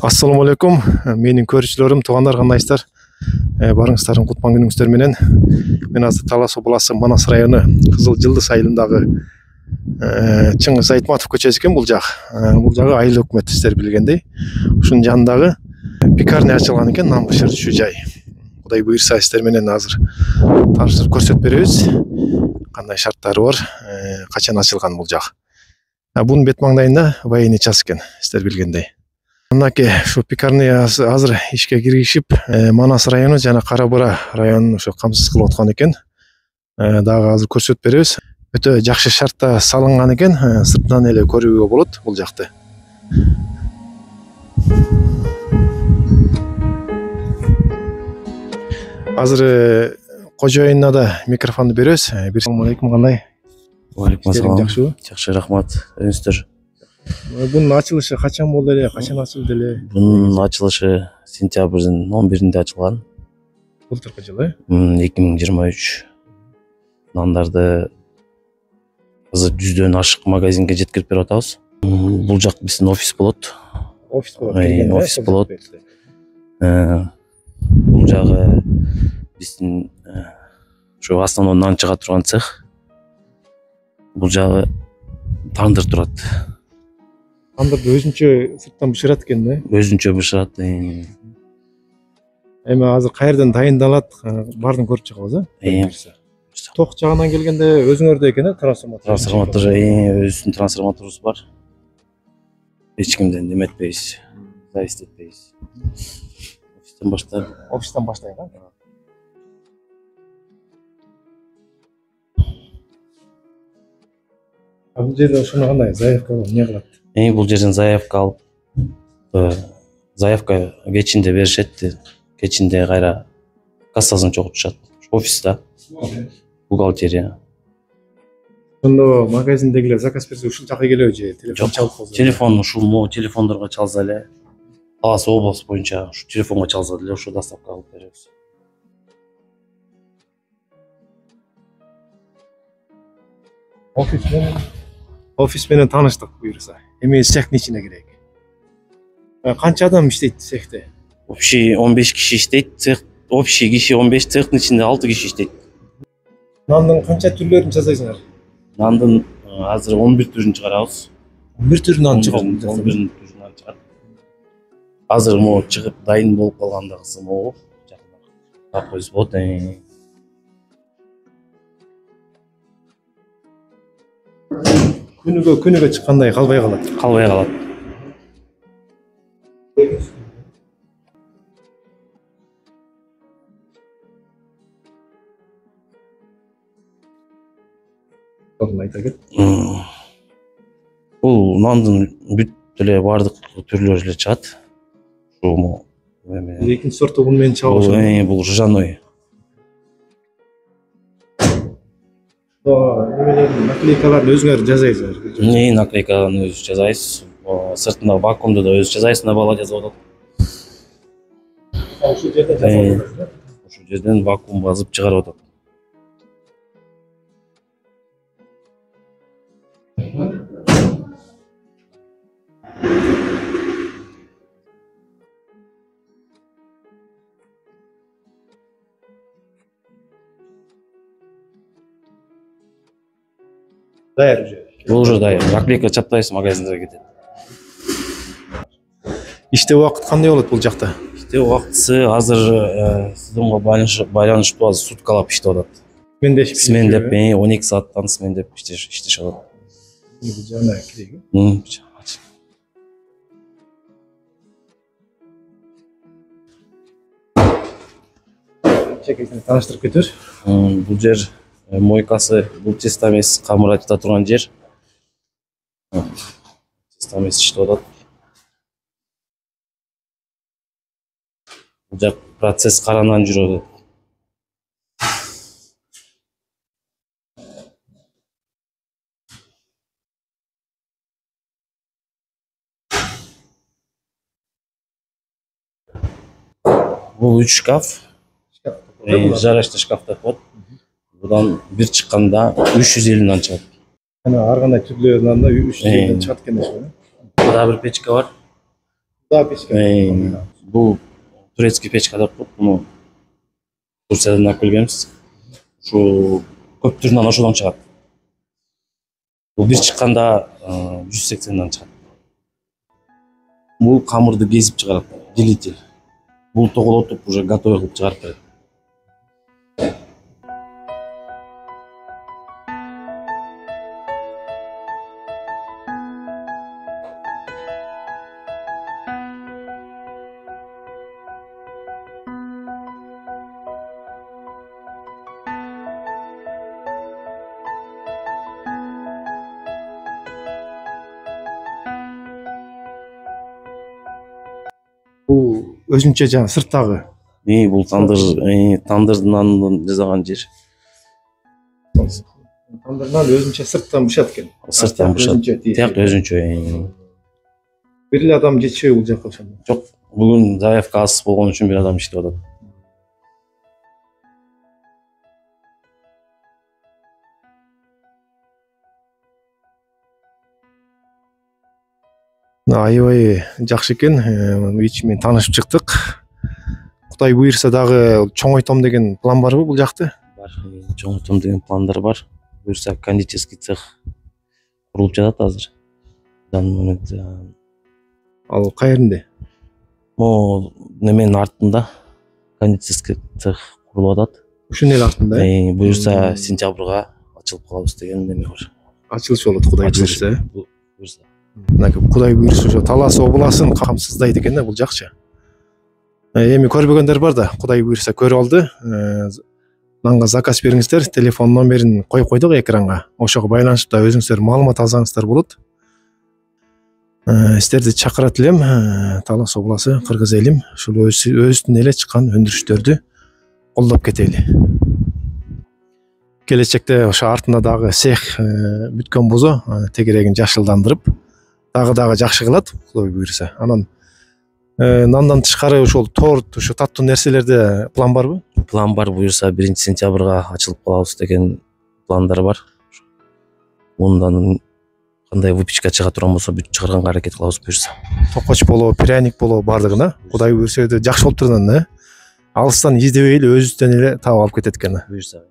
Assalamu алейкум. Менин көрүүчүлөрүм, туугандар кандайсыздар? Барыңыздар кутман күнүңүздөр менен. Мен азыр Талас областы Манас району Кызыл Жылдыз айылындагы Чыңгыз Айтматов көчөсү экен бул жак. Бул жагы айыл өкмөт сиздер билгендей. Ушунун жанындагы пекарня ачылган экен, нан бышырчу жай. Кудай буйрса сиздер менен азыр таныштырып көрсөтүп беребиз. Кандай шарттары бар, качан ачылган бул жак. Бунун бет маңдайында военный час экен, сиздер билгендей. Мынакей шу пекарня азыр ишке киргизип, Манас району жана Кара Бура районун ошо камсыз кылып аткан экен. Дагы азыр көрсөтүп беребиз. Өтө жакшы шартта салынган экен, сыртынан эле көрүүгө болот бул жакты. Азыр кожоюнуна да микрофонду беребиз. Assalamu алейкум, кандай? Алейкум ассалам. Жакшыбы? Жакшы, рахмат. Өзүңүздөр? Бунун ачылышы качан болду эле, качан ачылды эле? Бунун ачылышы сентябрдын 11-нде ачылган. Былтыркы жылы, 2023. Нандарды азыр 100дөн ашык магазинге жеткирип берип атабыз. Бул жак биздин офис болот. Офис болот. Офис болот. Бул жагы биздин ошо основной нан чыга турган цех. Бул жагы тандыр турат. Тандырды өзүнчө сырттан бышырат экен да? Өзүнчө бышырат. Эми азыр каерден дайындалат, баарын көрүп чыгабыз, Ток жагынан келгенде өзүңөрдө экен, трансформатор. Трансформатор, өзүбүздүн трансформаторубуз бар. Эч кимден неметпейбиз, зависит этпейбиз. Офистен баштайбыз. Бул жерде ошону кандай заявка эмне кылат? Бул жерден заявка алып, заявка кечинде беришет, кечинде кайра кассасын чогултушат. Офиста, бухгалтерия. Ошондо магазиндегилер заказ берсе ушул жака келеби же телефон чалып койсо? Телефон ушул телефондорго чалса эле, Талас облус боюнча ушу телефонго чалса эле ошо доставка кылып беребиз. Офис менен тааныштык буюрса. Эми цехтин ичине кирейик. Канча адам иштейт цехте? Общий 15 киши иштейт, цех общий киши 15, цехтин ичинде 6 киши иштейт. Нандын канча түрлөрүн жасайсыңар? Нандын азыр 11 түрүн чыгарабыз. 11 түр нан чыгат. 11 түрүн нан чыгат. Азыр могу чыгып дайын болуп калгандыгысы могу жакында тапкыбыз болот. Күнүгө чыккандай калбай калат. Калбай калат. Айта кет. Бул нандын бүт эле бардык түрлөрү эле чыгат. Ушул экинчи сортту бул менен чабыш. Бул ржаной. Наклейкаларды өзүңөр жасайсыңар? Наклейканы өзү жасайбыз. Сыртында вакуумду да өзү жасайбыз, бала жазып атат. Ушул жерден вакуум басып чыгарып атат. Даяр уже. Бул уже даяр. Наклейка чаптайбыз, магазиндерге кетет. Иштөө убакыт кандай болот бул жакта? Иштөө убактысы азыр сезонго байланыштуу азыр суткалап иштеп атат. Смендеп 12 сааттан смендеп иштешип атат. Бул жана кирейби? Чекесин тааныштырып кетер. Бул жер мойкасы, бул тестамес камыр ачыта турган жер. Тестамес иштеп атат. Бул жак процесс каранан жүрүп атат. Бул 3 шкаф. Жарачты шкаф деп коет. Будан бир чыкканда 350 нан чыгат. Ар кандай түрлөрүнөн да 350 чыгат экен ошо. Burada bir peçka var. Да, печка. Бул турецкий печка деп коет. Муну Турциядан алып келгенбиз. Ушу көп түрүнөн ошодон чыгат. Бул бир чыкканда 180 чыгат. Бул камырды кезип чыгарат, делитель. Бул тоголотуп уже готовый кылып чыгарып берет. Бул өзүнчө жана сырттагы. Бул тандырдын анын жасаган жер. Тандырдан өзүнчө сырттан бышат экен. Сырттан бышат. Тияк өзүнчө. Бир эле адам жетишеби бул жака ошондо? Жок, бүгүн заявка аз болгон үчүн бир адам иштеп атат. Аябай жакшы экен. Ич менен таанышып чыктык. Кудай буйрса дагы чоңойтом деген план барбы бул жакты? Бар, чоңойтом деген пландар бар. Буйрса кондитерский цех курулуп жатат азыр. Ал каеринде? Могу неменин артында кондитерский цех курулуп атат. Ушунун эле артында? Буйрса сентябрга ачылып калабыз деген неме бар. Ачылыш болот Кудай буйрса. Буйрса. Кудай буйрса ошо Талас областын камсыздайт экен да бул жакчы. Эми көрбөгөндөр бар да, Кудай буйрса көрүп алды. Нанга заказ бериңиздер, телефон номерин коюп койдук экранга. Ошого байланышып да өзүңүздөр маалымат алсаңыздар болот. Сиздерди чакырат элем, Талас областы, кыргыз элим, ушул өзүнүн эле чыккан өндүрүштөрдү колдоп кетели. Келечекте ошо артында дагы цех бүткөн бозо тегерегин жашылдандырып, дагы жакшы кылат, Кудай буйрса. Анан нандан тышкары ошол торт, ошо таттуу нерселерде план барбы? План бар, буйрса 1 сентябрга ачылып калабыз деген пландар бар. Мындан кандай выпечка чыга турган болсо бүт чыгарганга аракет кылабыз буйрса. Токоч болобу, пряник болобу бардыгына. Кудай буйрса жакшы болуп турган, алыстан издебей эле өзүбүздөн эле таап алып кетет экен. Буйрса.